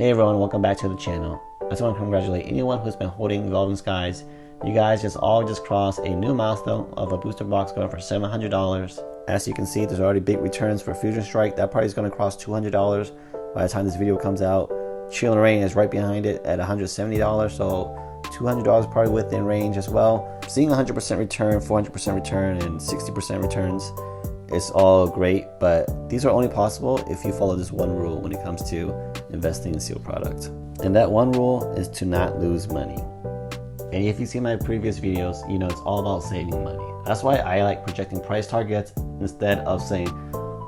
Hey everyone, welcome back to the channel. I just want to congratulate anyone who's been holding Evolving Skies. You guys all just crossed a new milestone of a booster box going for $700. As you can see, there's already big returns for Fusion Strike. That party is going to cross $200 by the time this video comes out. Chill and Rain is right behind it at $170, so $200 probably within range as well. Seeing 100% return, 400% return, and 60% returns, it's all great, but these are only possible if you follow this one rule when it comes to investing in seal products. And that one rule is to not lose money. And if you see my previous videos, you know it's all about saving money. That's why I like projecting price targets instead of saying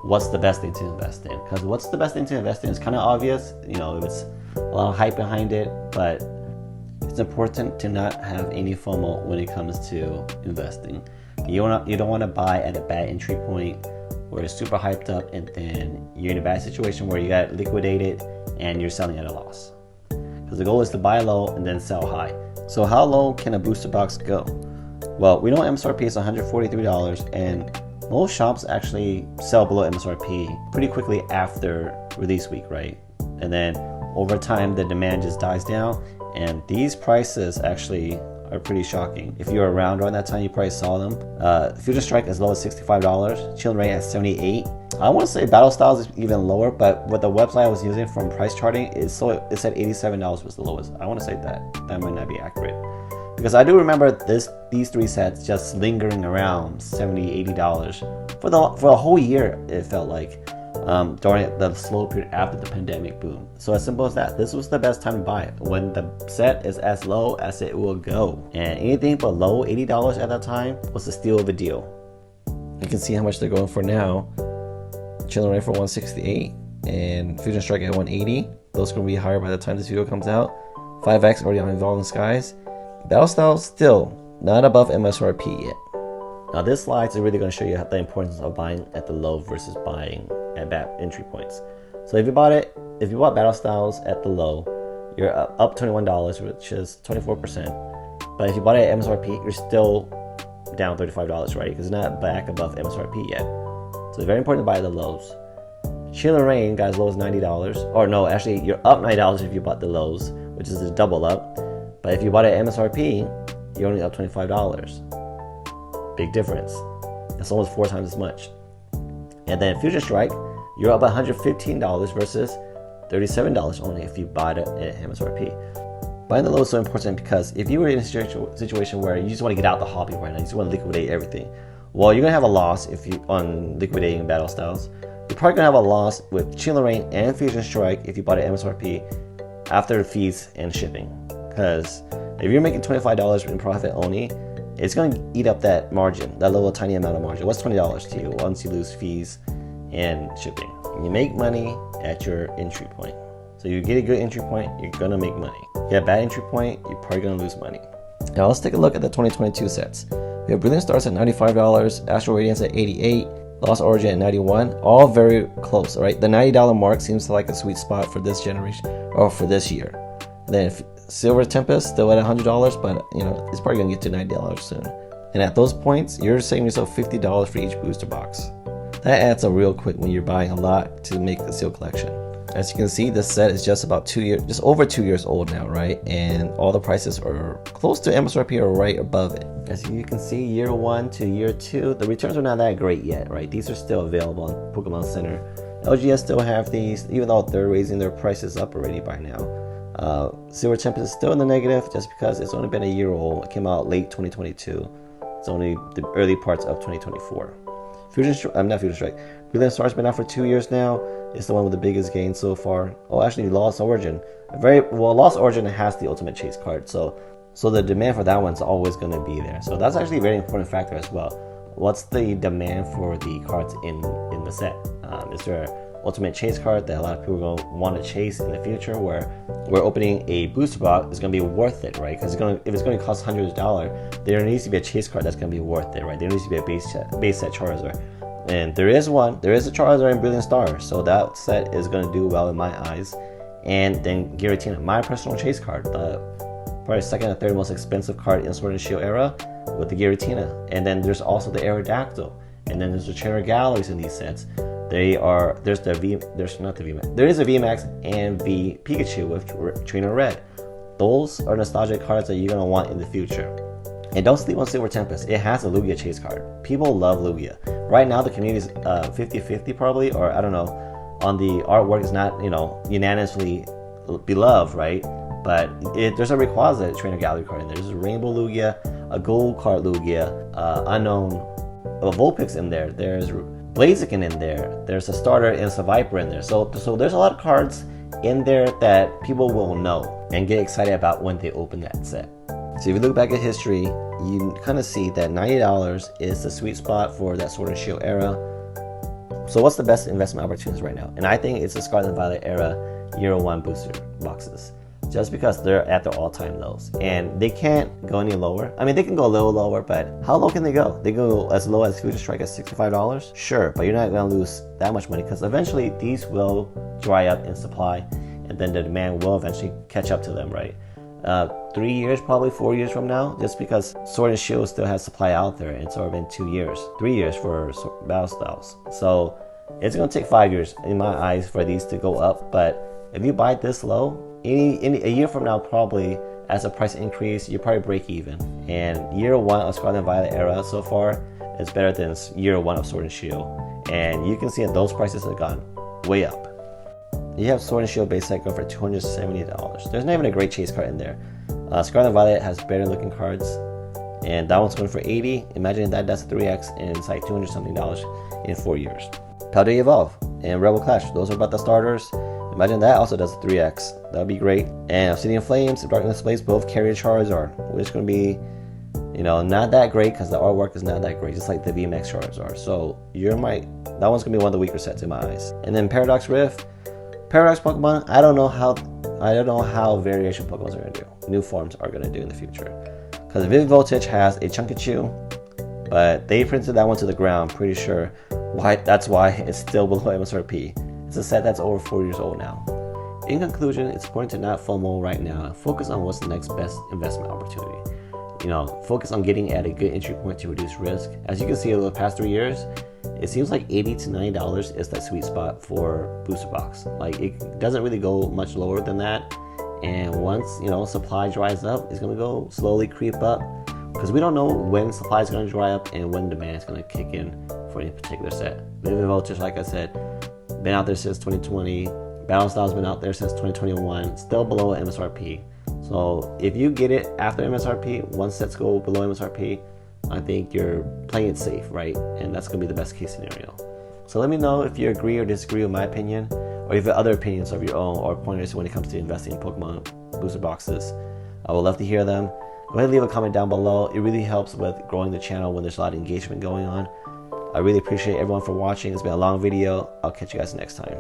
what's the best thing to invest in. Because what's the best thing to invest in is kind of obvious. You know, it's a lot of hype behind it, but it's important to not have any FOMO when it comes to investing. You don't want to buy at a bad entry point where it's super hyped up and then you're in a bad situation where you got liquidated and you're selling at a loss. Because the goal is to buy low and then sell high. So how low can a booster box go? Well, we know MSRP is $143 and most shops actually sell below MSRP pretty quickly after release week, right? And then over time the demand just dies down, and these prices actually are pretty shocking. If you're around that time, you probably saw them. Fusion Strike as low as $65, Chill and Rain at $78. I want to say Battle Styles is even lower, but with the website I was using from price charting, it said $87 was the lowest. I want to say that might not be accurate, because I do remember these three sets just lingering around $70, $80 for a whole year. It felt like during the slow period after the pandemic boom. So as simple as that. This was the best time to buy it, when the set is as low as it will go. And anything below $80 at that time was a steal of a deal. You can see how much they're going for now. Chill and Rain for $168 and Fusion Strike at $180. Those are going to be higher by the time this video comes out. 5X already on Evolving Skies. Battle Styles still not above MSRP yet. Now this slide is really going to show you the importance of buying at the low versus buying at bad entry points. So if you bought Battle Styles at the low, you're up $21, which is 24%. But if you bought it at MSRP, you're still down $35, right? Because it's not back above MSRP yet. So it's very important to buy the lows. Chill and Rain got as low as $90. Or no, actually you're up $90 if you bought the lows, which is a double up. But if you bought it at MSRP, you're only up $25. Big difference. It's almost 4 times as much. And then Fusion Strike, you're up $115 versus $37 only if you bought it at MSRP. Buying the low is so important because if you were in a situation where you just want to get out the hobby right now, you just want to liquidate everything, well, you're gonna have a loss on liquidating Battle Styles. You're probably gonna have a loss with Chill and Rain and Fusion Strike if you bought it at MSRP after the fees and shipping. Because if you're making $25 in profit only, it's going to eat up that margin, that little tiny amount of margin. What's $20 to you once you lose fees and shipping? You make money at your entry point. So you get a good entry point, you're going to make money. You get a bad entry point, you're probably going to lose money. Now let's take a look at the 2022 sets. We have Brilliant Stars at $95, Astral Radiance at $88, Lost Origin at $91, all very close, right? The $90 mark seems like a sweet spot for this generation, or for this year. Then Silver Tempest still at $100, but you know it's probably gonna get to $90 soon. And at those points, you're saving yourself $50 for each booster box. That adds up real quick when you're buying a lot to make a seal collection. As you can see, this set is just over 2 years old now, right? And all the prices are close to MSRP or right above it. As you can see, year 1 to year 2, the returns are not that great yet, right? These are still available on Pokemon Center. LGS still have these, even though they're raising their prices up already by now. Silver Tempest is still in the negative just because it's only been a year old. It came out late 2022. It's only the early parts of 2024. Not Fusion Strike. Brilliant Star's been out for 2 years now. It's the one with the biggest gain so far. Oh, actually, Lost Origin. Lost Origin has the Ultimate Chase card, so the demand for that one's always going to be there. So that's actually a very important factor as well. What's the demand for the cards in the set? Is there Ultimate Chase card that a lot of people are going to want to chase in the future, where opening a booster box is going to be worth it, right? Because if it's going to cost hundreds of dollars, there needs to be a chase card that's going to be worth it, right? There needs to be a base set Charizard, and there is a Charizard in Brilliant Star, so that set is going to do well in my eyes. And then Giratina, my personal chase card, the probably second or third most expensive card in Sword and Shield era with the Giratina. And then there's also the Aerodactyl, and then there's the Cherry Galleries in these sets. There's not the VMAX. There is a VMAX and V Pikachu with Trainer Red. Those are nostalgic cards that you're gonna want in the future. And don't sleep on Silver Tempest. It has a Lugia chase card. People love Lugia. Right now the community is 50-50 probably, or I don't know. On the artwork is not, unanimously beloved, right? But there's a Rayquaza Trainer Gallery card in there. There's a Rainbow Lugia, a Gold card Lugia, unknown Vulpix in there. There's Blaziken in there. There's a starter and a Viper in there. So there's a lot of cards in there that people will know and get excited about when they open that set. So if you look back at history, you kind of see that $90 is the sweet spot for that Sword and Shield era. So what's the best investment opportunities right now? And I think it's the Scarlet and Violet era Year 1 booster boxes. Just because they're at their all-time lows. And they can't go any lower. I mean, they can go a little lower, but how low can they go? They go as low as Future Strike at $65? Sure, but you're not going to lose that much money because eventually these will dry up in supply and then the demand will eventually catch up to them, right? 3 years, probably 4 years from now, just because Sword and Shield still has supply out there, and it's already been 2 years, 3 years for Battle Styles. So it's going to take 5 years in my eyes for these to go up, but if you buy this low, a year from now, probably as a price increase, you probably break even. And Year 1 of Scarlet and Violet era so far is better than Year 1 of Sword and Shield. And you can see that those prices have gone way up. You have Sword and Shield base set going for $270. There's not even a great chase card in there. Scarlet and Violet has better looking cards, and that one's going for $80. Imagine that's a 3x, and it's like $200 something in 4 years. Paldea Evolve and Rebel Clash, those are about the starters. Imagine that also does a 3x. That would be great. And Obsidian Flames, Darkness Blaze both carry a Charizard, which is going to be, not that great because the artwork is not that great, just like the VMAX Charizard. So that one's going to be one of the weaker sets in my eyes. And then Paradox Rift. Paradox Pokemon, I don't know how variation Pokemon are going to do. New forms are going to do in the future. Because Vivid Voltage has a Chunkachu, but they printed that one to the ground, pretty sure. That's why it's still below MSRP. It's a set that's over 4 years old now. In conclusion, it's important to not FOMO right now and focus on what's the next best investment opportunity. Focus on getting at a good entry point to reduce risk. As you can see over the past 3 years, it seems like $80 to $90 is that sweet spot for booster box. Like, it doesn't really go much lower than that. And once, supply dries up, it's going to go slowly creep up. Because we don't know when supply is going to dry up and when demand is going to kick in for any particular set. Vivid Voltage, like I said, been out there since 2020. Battle Styles been out there since 2021. Still below MSRP. So if you get it after MSRP, once sets go below MSRP, I think you're playing it safe, right? And that's going to be the best case scenario. So let me know if you agree or disagree with my opinion, or if you have other opinions of your own or pointers when it comes to investing in Pokemon booster boxes. I would love to hear them. Go ahead and leave a comment down below. It really helps with growing the channel when there's a lot of engagement going on. I really appreciate everyone for watching. It's been a long video. I'll catch you guys next time.